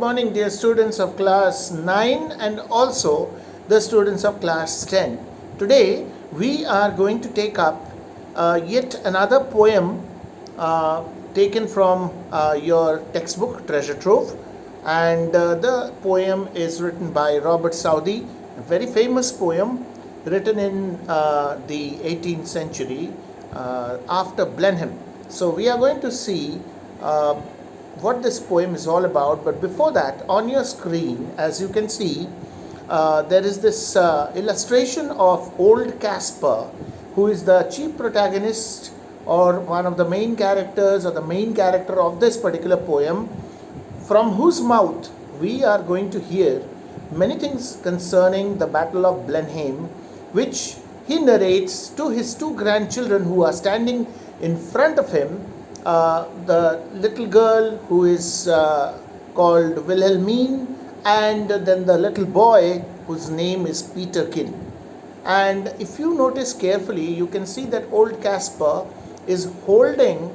morning, dear students of class 9 and also the students of class 10. Today we are going to take up yet another poem taken from your textbook Treasure Trove, and the poem is written by Robert Southey, a very famous poem written in the 18th century after Blenheim. So we are going to see what this poem is all about, but before that, on your screen, as you can see, there is this illustration of old Casper, who is the chief protagonist or one of the main characters or the main character of this particular poem, from whose mouth we are going to hear many things concerning the Battle of Blenheim, which he narrates to his two grandchildren who are standing in front of him. The little girl who is called Wilhelmine, and then the little boy whose name is Peterkin. And if you notice carefully, you can see that old Casper is holding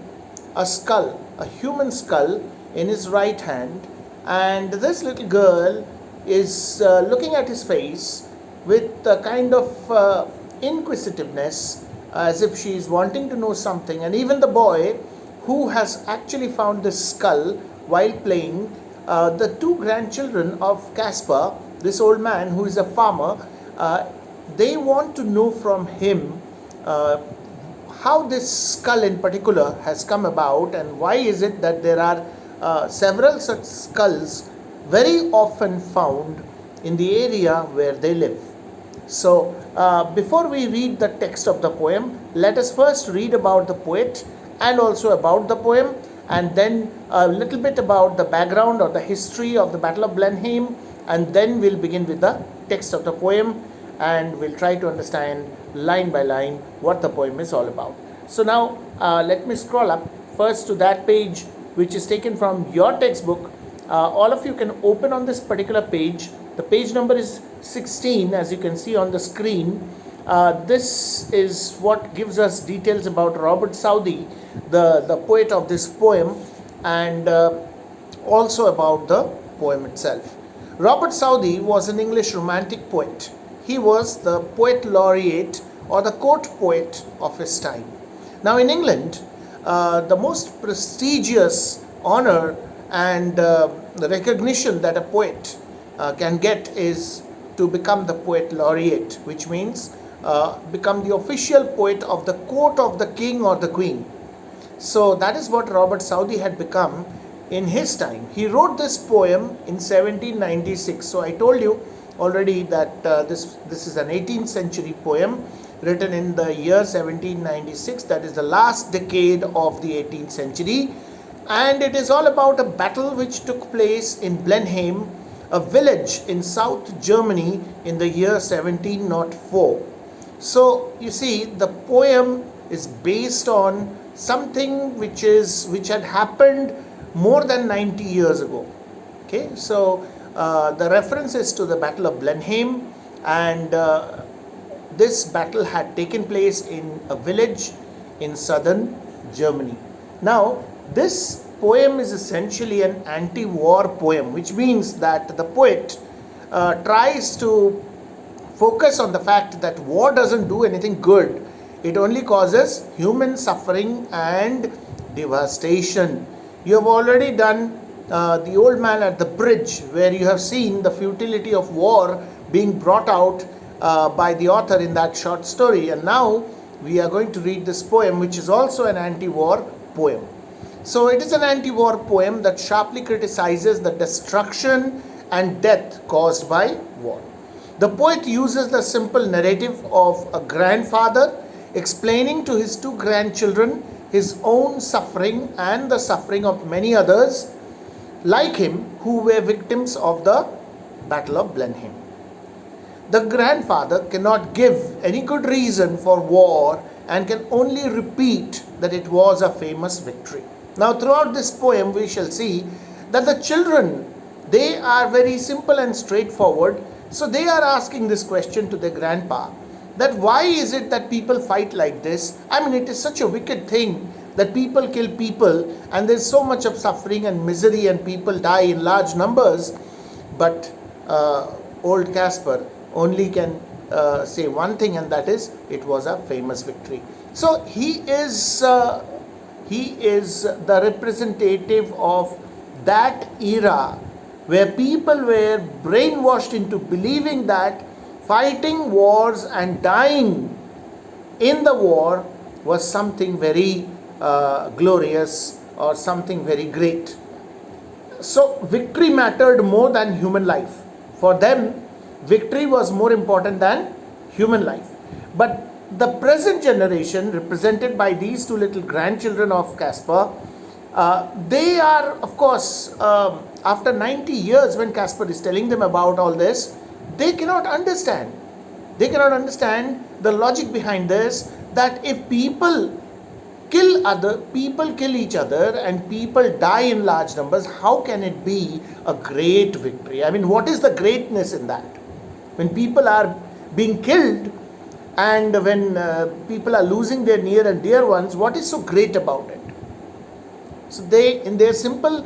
a skull, a human skull, in his right hand, and this little girl is looking at his face with a kind of inquisitiveness, as if she is wanting to know something. And even the boy who has actually found this skull while playing, the two grandchildren of Casper, this old man who is a farmer, they want to know from him how this skull in particular has come about, and why is it that there are several such skulls very often found in the area where they live. So before we read the text of the poem, let us first read about the poet and also about the poem, and then a little bit about the background or the history of the Battle of Blenheim, and then we'll begin with the text of the poem, and we'll try to understand line by line what the poem is all about. So now let me scroll up first to that page which is taken from your textbook. All of you can open on this particular page. The page number is 16, as you can see on the screen. This is what gives us details about Robert Southey, the poet of this poem, and also about the poem itself. Robert Southey was an English romantic poet. He was the poet laureate or the court poet of his time. Now in England, the most prestigious honor and the recognition that a poet can get is to become the poet laureate, which means become the official poet of the court of the king or the queen. So that is what Robert Southey had become in his time. He wrote this poem in 1796. So I told you already that this is an 18th century poem written in the year 1796. That is the last decade of the 18th century. And it is all about a battle which took place in Blenheim, a village in South Germany, in the year 1704. So you see, the poem is based on something which had happened more than 90 years ago. Okay, so the reference is to the Battle of Blenheim, and this battle had taken place in a village in southern Germany. Now this poem is essentially an anti-war poem, which means that the poet tries to focus on the fact that war doesn't do anything good. It only causes human suffering and devastation. You have already done the old man at the bridge, where you have seen the futility of war being brought out by the author in that short story. And now we are going to read this poem, which is also an anti-war poem. So it is an anti-war poem that sharply criticizes the destruction and death caused by war. The poet uses the simple narrative of a grandfather explaining to his two grandchildren his own suffering and the suffering of many others like him who were victims of the Battle of Blenheim. The grandfather cannot give any good reason for war and can only repeat that it was a famous victory. Now throughout this poem we shall see that the children, they are very simple and straightforward. So they are asking this question to their grandpa, that why is it that people fight like this? I mean, it is such a wicked thing that people kill people and there's so much of suffering and misery and people die in large numbers. But old Caspar only can say one thing, and that is it was a famous victory. So he is the representative of that era where people were brainwashed into believing that fighting wars and dying in the war was something very glorious or something very great. So victory mattered more than human life. For them, victory was more important than human life. But the present generation, represented by these two little grandchildren of Caspar, they are, of course, after 90 years, when Caspar is telling them about all this, they cannot understand. They cannot understand the logic behind this, that if people kill each other and people die in large numbers, how can it be a great victory? I mean, what is the greatness in that? When people are being killed and when people are losing their near and dear ones, what is so great about it? So they, in their simple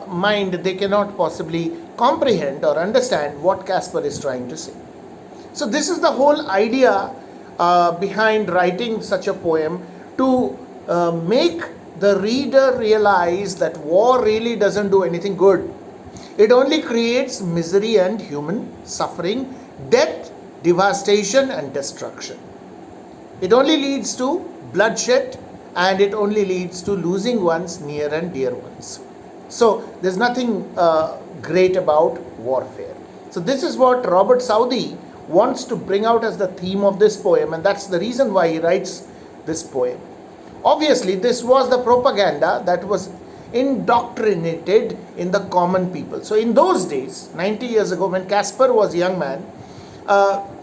mind, they cannot possibly comprehend or understand what Caspar is trying to say. So this is the whole idea behind writing such a poem, to make the reader realize that war really doesn't do anything good. It only creates misery and human suffering, death, devastation and destruction. It only leads to bloodshed, and it only leads to losing one's near and dear ones. So there's nothing great about warfare. So this is what Robert Southey wants to bring out as the theme of this poem, and that's the reason why he writes this poem. Obviously, this was the propaganda that was indoctrinated in the common people. So in those days, 90 years ago, when Caspar was a young man,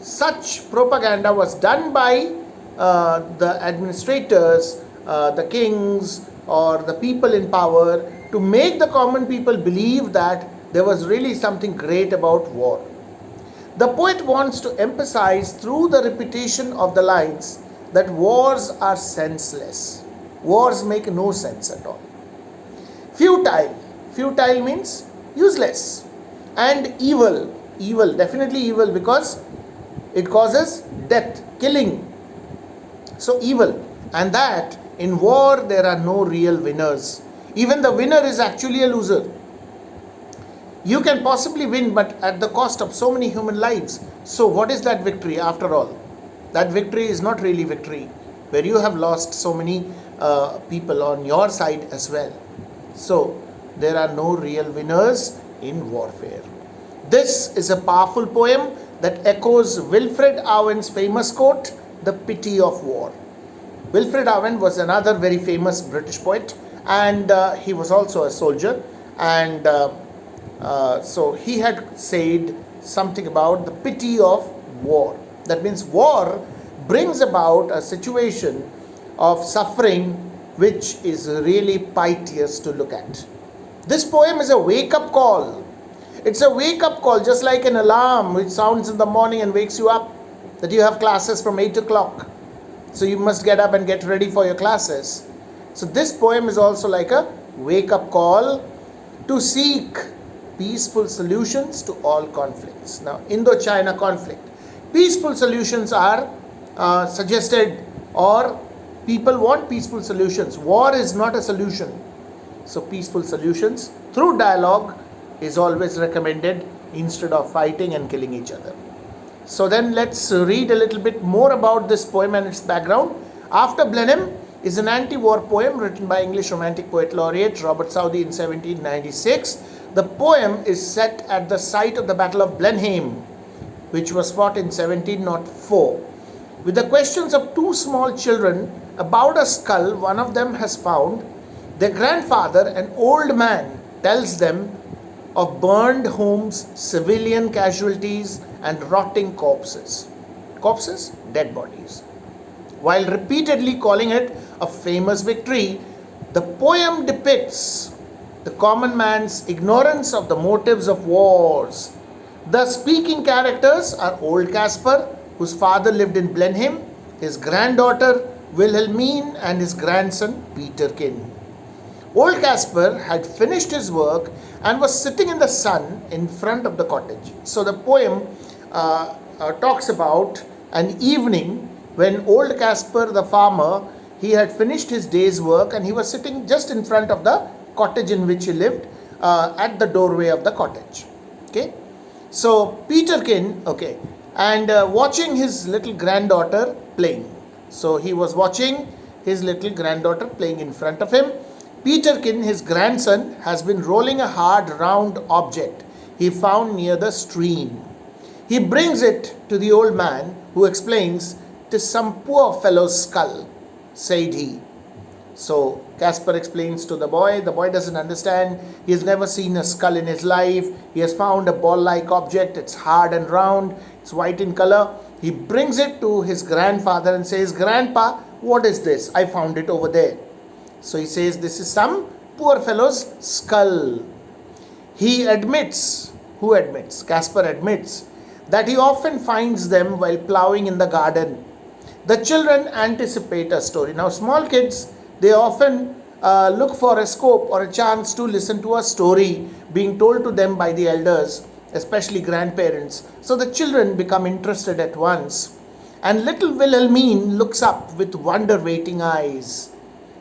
such propaganda was done by the administrators, the kings or the people in power, to make the common people believe that there was really something great about war. The poet wants to emphasize through the repetition of the lines that wars are senseless. Wars make no sense at all. Futile. Futile means useless. And evil. Evil, definitely evil, because it causes death, killing. So evil. And that in war there are no real winners. Even the winner is actually a loser. You can possibly win, but at the cost of so many human lives. So what is that victory after all? That victory is not really victory, where you have lost so many people on your side as well. So there are no real winners in warfare. This is a powerful poem that echoes Wilfred Owen's famous quote, "The pity of war." Wilfred Owen was another very famous British poet, and he was also a soldier, and so he had said something about the pity of war. That means war brings about a situation of suffering which is really piteous to look at. This poem is a wake-up call. It's a wake-up call, just like an alarm which sounds in the morning and wakes you up, that you have classes from 8 o'clock. So you must get up and get ready for your classes. So this poem is also like a wake-up call to seek peaceful solutions to all conflicts. Now, Indo-China conflict. Peaceful solutions are suggested, or people want peaceful solutions. War is not a solution. So peaceful solutions through dialogue is always recommended instead of fighting and killing each other. So then let's read a little bit more about this poem and its background. After Blenheim is an anti-war poem written by English Romantic Poet Laureate Robert Southey in 1796. The poem is set at the site of the Battle of Blenheim, which was fought in 1704. With the questions of two small children about a skull one of them has found, their grandfather, an old man, tells them of burned homes, civilian casualties, and rotting corpses. Corpses? Dead bodies. While repeatedly calling it a famous victory, the poem depicts the common man's ignorance of the motives of wars. The speaking characters are old Caspar, whose father lived in Blenheim, his granddaughter Wilhelmine and his grandson Peterkin. Old Caspar had finished his work and was sitting in the sun in front of the cottage. So the poem talks about an evening when old Caspar the farmer, he had finished his day's work and he was sitting just in front of the cottage in which he lived, at the doorway of the cottage. Okay, so Peterkin, okay, and watching his little granddaughter playing. So he was watching his little granddaughter playing in front of him. Peterkin, his grandson, has been rolling a hard round object he found near the stream. He brings it to the old man, who explains, "'Tis some poor fellow's skull," said he. So Caspar explains to the boy. The boy doesn't understand. He has never seen a skull in his life. He has found a ball-like object. It's hard and round. It's white in color. He brings it to his grandfather and says, "Grandpa, what is this? I found it over there." So he says, "This is some poor fellow's skull." He admits, who admits? Caspar admits that he often finds them while ploughing in the garden. The children anticipate a story. Now, small kids, they often look for a scope or a chance to listen to a story being told to them by the elders, especially grandparents. So the children become interested at once. And little Wilhelmine looks up with wonder-waiting eyes.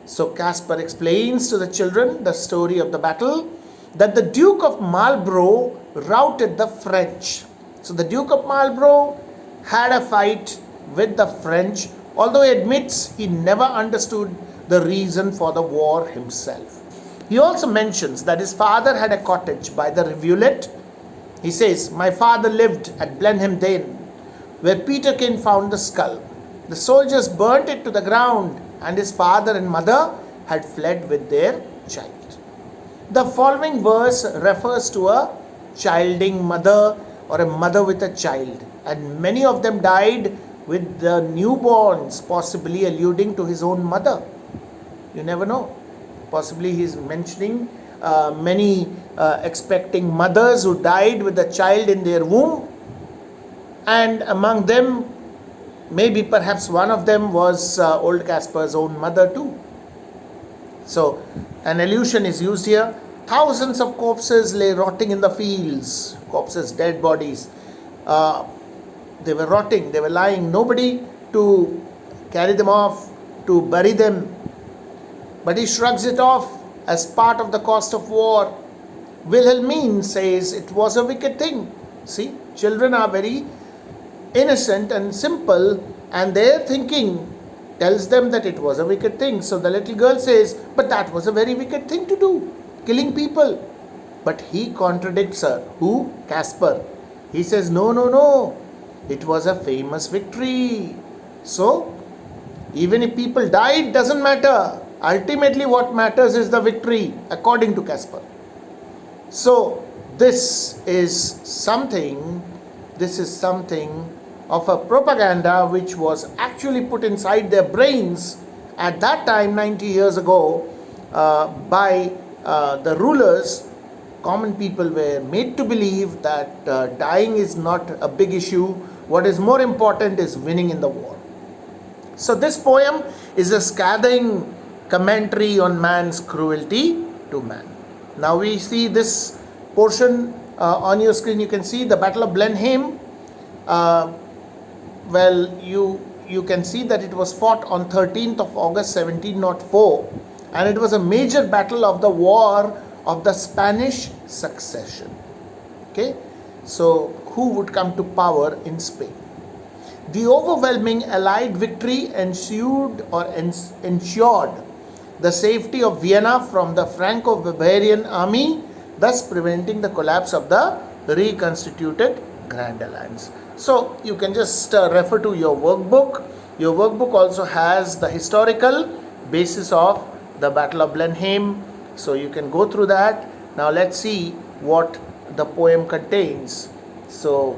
So Caspar explains to the children the story of the battle, that the Duke of Marlborough routed the French. So the Duke of Marlborough had a fight with the French, although he admits he never understood the reason for the war himself. He also mentions that his father had a cottage by the rivulet. He says, "My father lived at Blenheim, where Peterkin found the skull. The soldiers burnt it to the ground, and his father and mother had fled with their child." The following verse refers to a childing mother or a mother with a child, and many of them died with the newborns, possibly alluding to his own mother. You never know. Possibly he is mentioning many expecting mothers who died with a child in their womb, and among them, maybe perhaps one of them was old Caspar's own mother too. So an allusion is used here. Thousands of corpses lay rotting in the fields. Corpses, dead bodies. They were rotting, they were lying. Nobody to carry them off, to bury them. But he shrugs it off as part of the cost of war. Wilhelmine says it was a wicked thing. See, children are very innocent and simple, and their thinking tells them that it was a wicked thing. So the little girl says, "But that was a very wicked thing to do, killing people." But he contradicts her. Who? Caspar. He says, "No, no, no. It was a famous victory. So, even if people died, doesn't matter. Ultimately, what matters is the victory," according to Caspar. So, this is something of a propaganda which was actually put inside their brains at that time, 90 years ago, by the rulers. Common people were made to believe that dying is not a big issue. What is more important is winning in the war. So this poem is a scathing commentary on man's cruelty to man. Now we see this portion on your screen. You can see the Battle of Blenheim. You can see that it was fought on 13th of August 1704, and it was a major battle of the War of the Spanish Succession. Okay, so who would come to power in Spain? The overwhelming Allied victory ensured the safety of Vienna from the Franco-Bavarian army, thus preventing the collapse of the reconstituted Grand Alliance. So you can just refer to your workbook. Your workbook also has the historical basis of the Battle of Blenheim. So you can go through that. Now let's see what the poem contains. So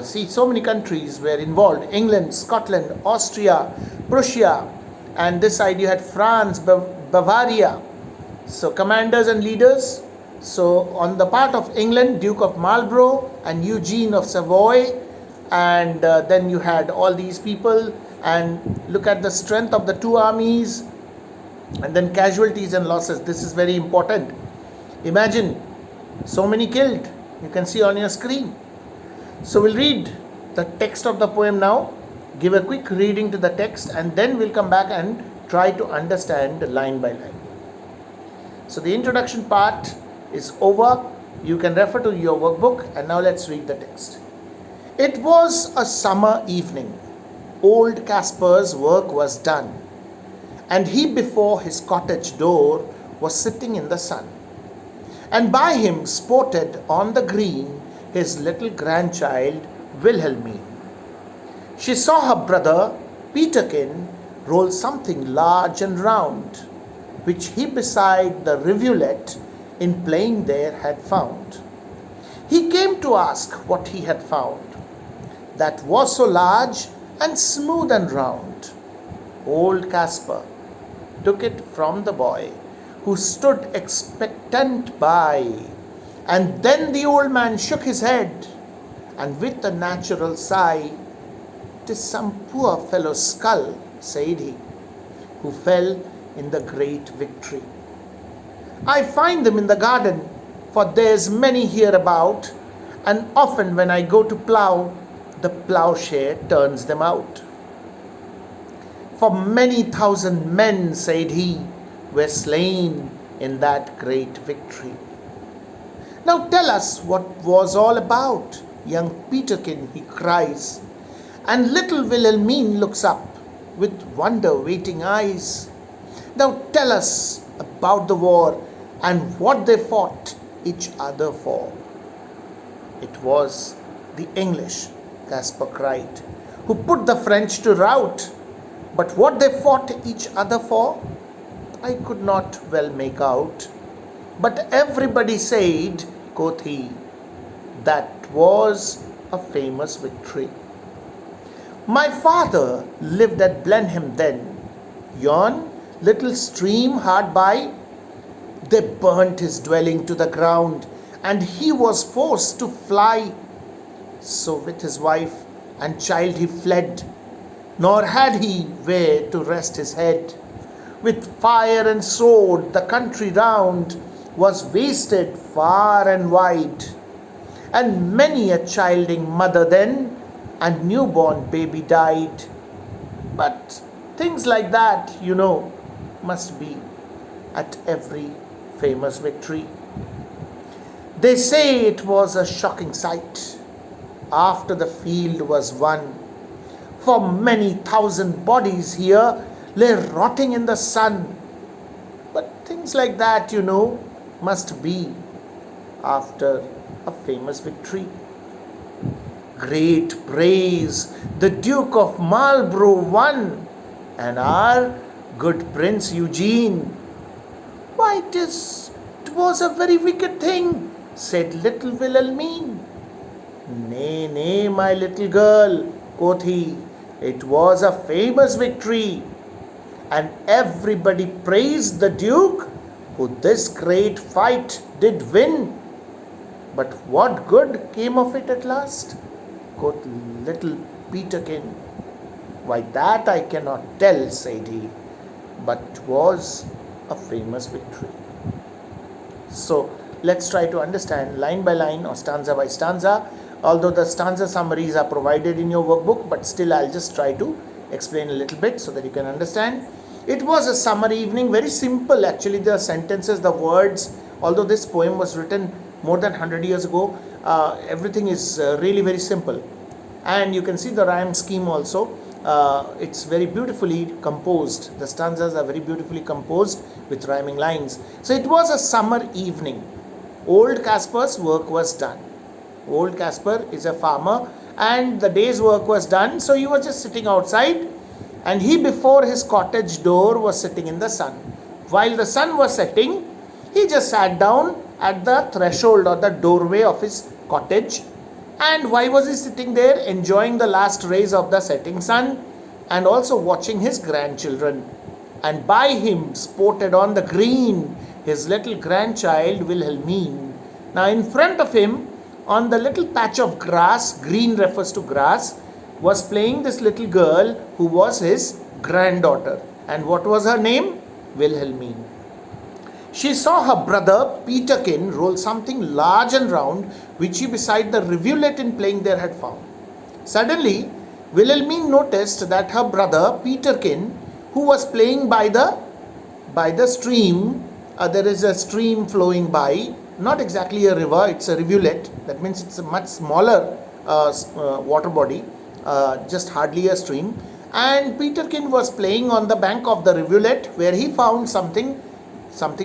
see, so many countries were involved. England, Scotland, Austria, Prussia, and this side you had France, Bavaria. So commanders and leaders. So on the part of England, Duke of Marlborough and Eugene of Savoy, and then you had all these people. and look at the strength of the two armies, and then casualties and losses. This is very important. Imagine so many killed. You can see on your screen. So we'll read the text of the poem now, give a quick reading to the text, and then we'll come back and try to understand line by line. So the introduction part is over. You can refer to your workbook, and now let's read the text. It was a summer evening. Old Caspar's work was done, and he before his cottage door was sitting in the sun. And by him sported on the green his little grandchild Wilhelmine. She saw her brother Peterkin roll something large and round, which he beside the rivulet in playing there had found. He came to ask what he had found, that was so large and smooth and round. Old Caspar took it from the boy, who stood expectant by, and then the old man shook his head, and with a natural sigh, "'Tis some poor fellow's skull," said he, "who fell in the great victory. I find them in the garden, for there's many hereabout, and often when I go to plough, the ploughshare turns them out. For many thousand men," said he, "were slain in that great victory. Now tell us what was all about, young Peterkin," he cries, and little Wilhelmine looks up with wonder-waiting eyes. "Now tell us about the war and what they fought each other for." "It was the English," Caspar cried, "who put the French to rout. But what they fought each other for, I could not well make out. But everybody said," quoth he, "that was a famous victory. My father lived at Blenheim then. Yon little stream hard by, they burnt his dwelling to the ground, and he was forced to fly. So with his wife and child he fled, nor had he where to rest his head. With fire and sword the country round was wasted far and wide, and many a childing mother then and newborn baby died. But things like that, must be at every famous victory. They say it was a shocking sight after the field was won, for many thousand bodies here lay rotting in the sun. But things like that, must be after a famous victory. Great praise the Duke of Marlborough won, and our good Prince Eugene. Why, it was a very wicked thing, said little Wilhelmine. Nay, nay, my little girl, quoth he, it was a famous victory, and everybody praised the Duke who this great fight did win. But what good came of it at last? Quoth little Peterkin. Why, that I cannot tell, said he, but 'twas a famous victory. So let's try to understand line by line or stanza by stanza. Although the stanza summaries are provided in your workbook, but still I'll just try to explain a little bit so that you can understand. It was a summer evening, very simple actually, the sentences, the words. Although this poem was written more than 100 years ago, everything is really very simple. And you can see the rhyme scheme also. It's very beautifully composed. The stanzas are very beautifully composed with rhyming lines. So it was a summer evening. Old Caspar's work was done. Old Caspar is a farmer and the day's work was done. So he was just sitting outside, and he before his cottage door was sitting in the sun. While the sun was setting, he just sat down at the threshold or the doorway of his cottage. And why was he sitting there? Enjoying the last rays of the setting sun and also watching his grandchildren. And by him sported on the green his little grandchild Wilhelmine. Now in front of him, on the little patch of grass, green refers to grass, was playing this little girl who was his granddaughter. And what was her name? Wilhelmine. She saw her brother Peterkin roll something large and round which he beside the rivulet in playing there had found. Suddenly, Wilhelmine noticed that her brother Peterkin, who was playing by the stream, there is a stream flowing by, not exactly a river, it's a rivulet. That means it's a much smaller water body, just hardly a stream. And Peterkin was playing on the bank of the rivulet where he found something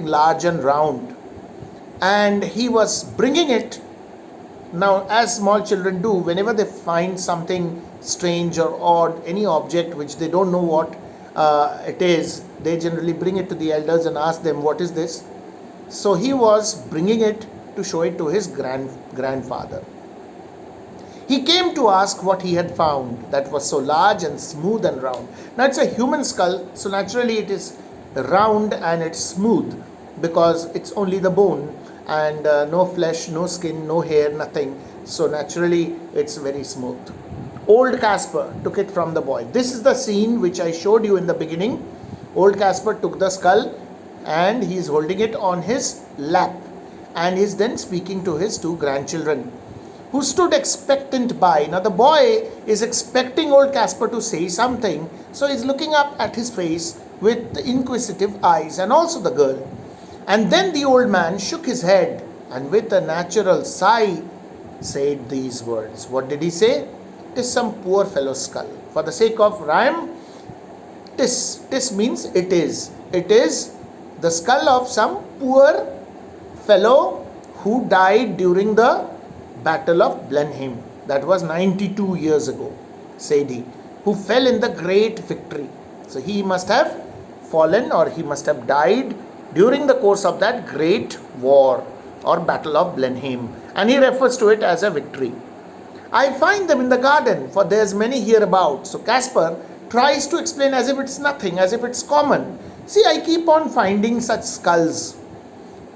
large and round, and he was bringing it. Now, as small children do, whenever they find something strange or odd, any object which they don't know what it is, they generally bring it to the elders and ask them, what is this? So he was bringing it to show it to his grandfather. He came to ask what he had found that was so large and smooth and round. Now, it's a human skull, so naturally it is round and it's smooth because it's only the bone and no flesh, no skin, no hair, nothing. So naturally it's very smooth. Old Casper took it from the boy. This is the scene which I showed you in the beginning. Old Casper took the skull and he is holding it on his lap, and is then speaking to his two grandchildren, who stood expectant by. Now the boy is expecting old Casper to say something, so he's looking up at his face with inquisitive eyes, and also the girl. And then the old man shook his head and with a natural sigh said these words. What did he say? "'Tis some poor fellow's skull." For the sake of rhyme, tis means it is. It is the skull of some poor fellow who died during the Battle of Blenheim. That was 92 years ago, said he, who fell in the great victory. So he must have fallen, or he must have died during the course of that great war or Battle of Blenheim, and he refers to it as a victory. "I find them in the garden, for there's many hereabout." So Casper tries to explain as if it's nothing, as if it's common. "See, I keep on finding such skulls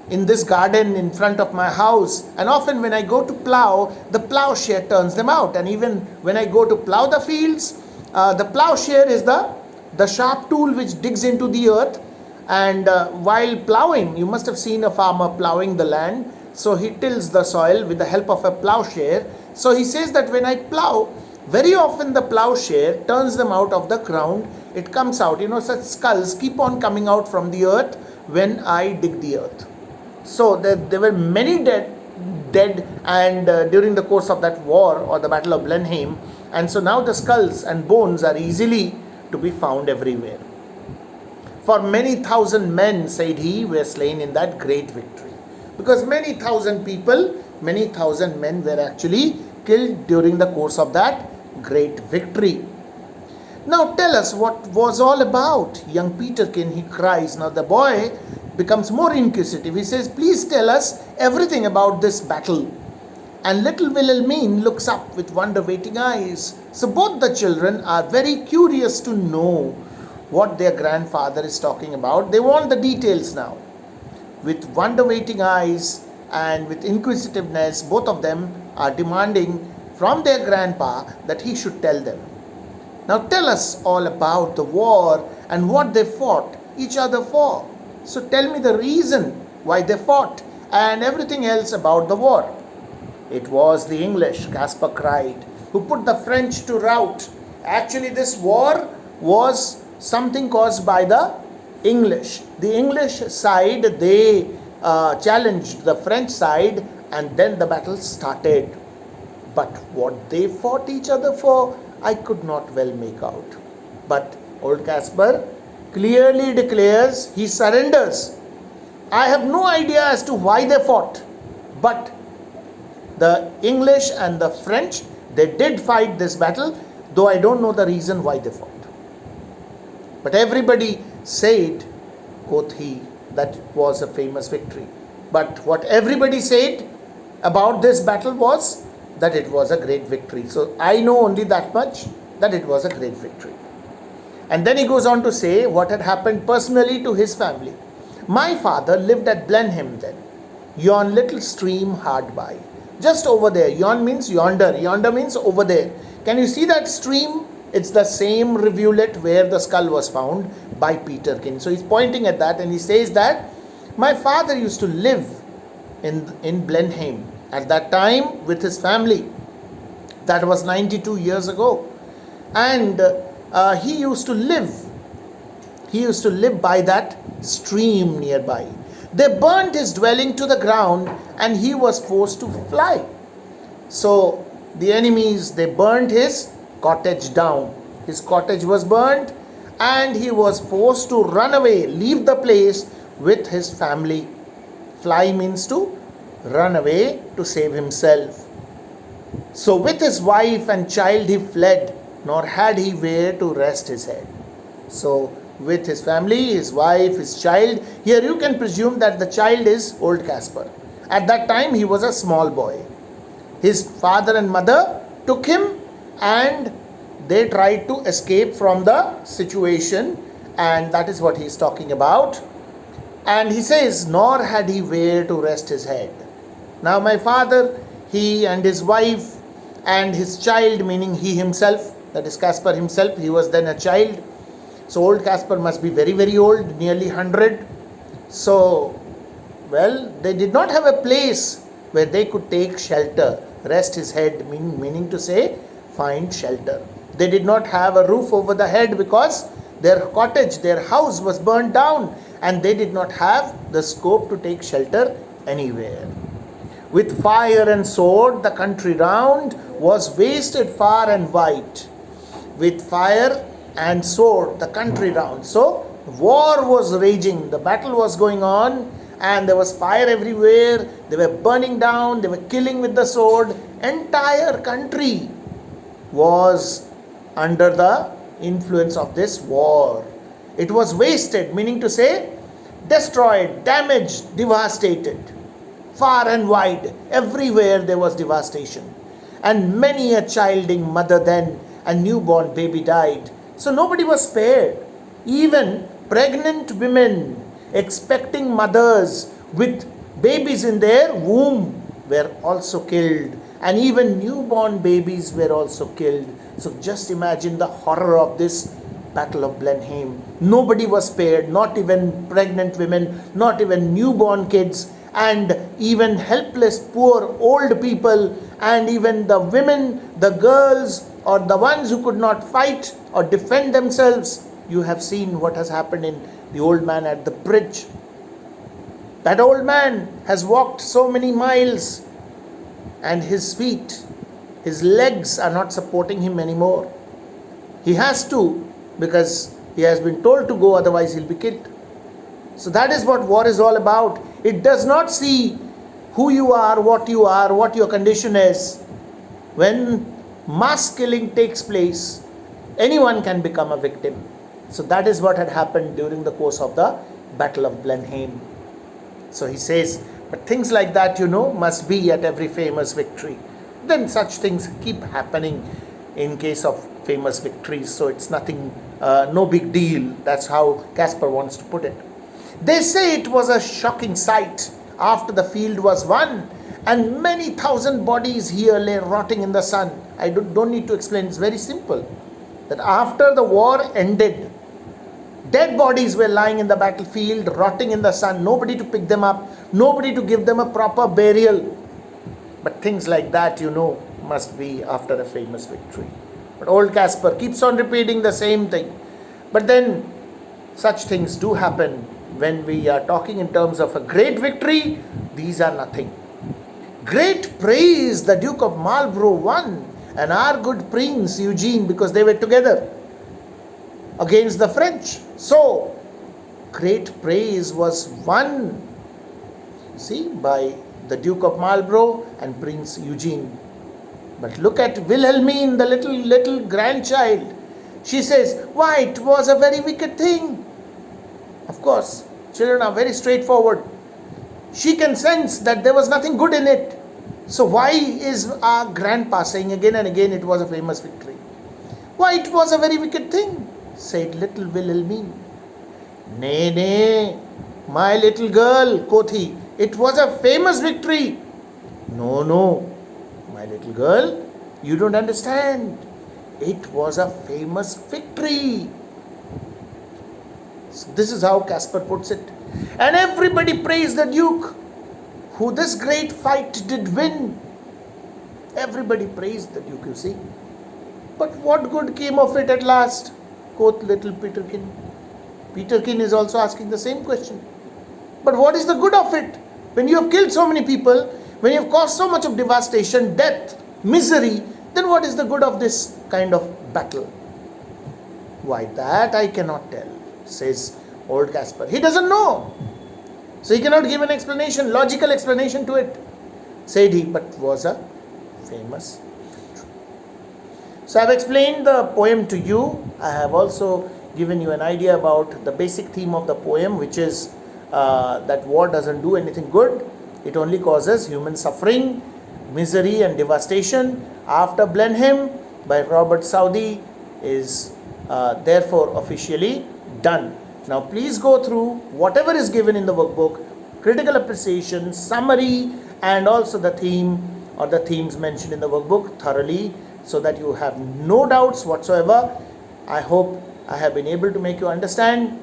in this garden in front of my house, and often when I go to plow, the plowshare turns them out, and even when I go to plow the fields, the plowshare is the sharp tool which digs into the earth, and while plowing, you must have seen a farmer plowing the land, so he tills the soil with the help of a plowshare. So he says that when I plow, very often the plowshare turns them out of the ground. It comes out, such skulls keep on coming out from the earth when I dig the earth." So there were many dead and during the course of that war or the Battle of Blenheim, and so now the skulls and bones are easily to be found everywhere. "For many thousand men," said he, "were slain in that great victory." Because many thousand people, many thousand men were actually killed during the course of that great victory. "Now tell us what was all about, young Peterkin," he cries. Now the boy becomes more inquisitive. He says, "Please tell us everything about this battle." And little Wilhelmine looks up with wonder-waiting eyes. So both the children are very curious to know what their grandfather is talking about. They want the details now. With wonder-waiting eyes and with inquisitiveness, both of them are demanding from their grandpa that he should tell them. "Now tell us all about the war and what they fought each other for. So tell me the reason why they fought and everything else about the war." "It was the English," Casper cried, "who put the French to rout. Actually, this war was something caused by the English. The English side, they challenged the French side, and then the battle started. But what they fought each other for, I could not well make out." But old Casper clearly declares, he surrenders. "I have no idea as to why they fought, but the English and the French, they did fight this battle, though I don't know the reason why they fought. But everybody said," quoth he, "that it was a famous victory. But what everybody said about this battle was that it was a great victory. So I know only that much, that it was a great victory." And then he goes on to say what had happened personally to his family. "My father lived at Blenheim then, yon little stream hard by. just over there. Yon means yonder. Yonder means over there. Can you see that stream? It's the same rivulet where the skull was found by Peterkin. So he's pointing at that and he says that my father used to live in Blenheim at that time with his family. That was 92 years ago. And he used to live by that stream nearby. They burnt his dwelling to the ground and he was forced to fly. So the enemies, they burnt his cottage down. His cottage was burnt and he was forced to run away, leave the place with his family. Fly means to run away to save himself. So with his wife and child he fled, nor had he where to rest his head. So with his family, his wife, his child. Here you can presume that the child is old Caspar. At that time he was a small boy. His father and mother took him and they tried to escape from the situation, and that is what he is talking about. And he says, nor had he where to rest his head. Now my father, he and his wife and his child, meaning he himself, that is Caspar himself, he was then a child. So old Caspar must be very, very old, nearly 100. So, well, they did not have a place where they could take shelter, rest his head, meaning to say, find shelter. They did not have a roof over the head because their cottage, their house was burnt down and they did not have the scope to take shelter anywhere. With fire and sword, the country round was wasted far and wide. With fire and sword, the country round. So war was raging, the battle was going on, and there was fire everywhere. They were burning down, they were killing with the sword. Entire country was under the influence of this war. It was wasted, meaning to say destroyed, damaged, devastated. Far and wide, everywhere there was devastation. And many a childing mother then, a newborn baby died. So nobody was spared. Even pregnant women, expecting mothers with babies in their womb were also killed. And even newborn babies were also killed. So just imagine the horror of this Battle of Blenheim. Nobody was spared, not even pregnant women, not even newborn kids, and even helpless, poor, old people, and even the women, the girls, or the ones who could not fight or defend themselves. You have seen what has happened in the old man at the bridge. That old man has walked so many miles and his feet, his legs are not supporting him anymore. He has to, because he has been told to go, otherwise he'll be killed. So that is what war is all about. It does not see who you are, what your condition is. When mass killing takes place, anyone can become a victim. So that is what had happened during the course of the Battle of Blenheim. So he says, but things like that, must be at every famous victory. Then such things keep happening in case of famous victories. So it's nothing, no big deal. That's how Caspar wants to put it. They say it was a shocking sight after the field was won, and many thousand bodies here lay rotting in the sun. I don't need to explain, it's very simple. That after the war ended, dead bodies were lying in the battlefield, rotting in the sun, nobody to pick them up, nobody to give them a proper burial. But things like that, must be after a famous victory. But old Caspar keeps on repeating the same thing. But then, such things do happen. When we are talking in terms of a great victory, these are nothing. Great praise the Duke of Marlborough won, and our good Prince Eugene, because they were together against the French. So, great praise was won, by the Duke of Marlborough and Prince Eugene. But look at Wilhelmine, the little grandchild. She says, why, it was a very wicked thing. Of course, children are very straightforward. She can sense that there was nothing good in it. So why is our grandpa saying again and again it was a famous victory? Why, it was a very wicked thing, said little Wilhelmine. Nay, nay, my little girl, quoth he, it was a famous victory. No, no, My little girl, you don't understand. It was a famous victory. So this is how Caspar puts it. And everybody praised the Duke, who this great fight did win. Everybody praised the Duke, you see. But what good came of it at last? Quoth little Peterkin. Peterkin is also asking the same question. But what is the good of it? When you have killed so many people, when you have caused so much of devastation, death, misery, then what is the good of this kind of battle? Why, that I cannot tell, says old Caspar. He doesn't know. So he cannot give an explanation, logical explanation to it. Said he, but was a famous. So I have explained the poem to you. I have also given you an idea about the basic theme of the poem, which is that war doesn't do anything good. It only causes human suffering, misery and devastation. After Blenheim by Robert Southey is therefore officially done. Now please go through whatever is given in the workbook, critical appreciation, summary, and also the theme or the themes mentioned in the workbook thoroughly, so that you have no doubts whatsoever. I hope I have been able to make you understand.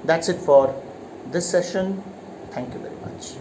That's it for this session. Thank you very much.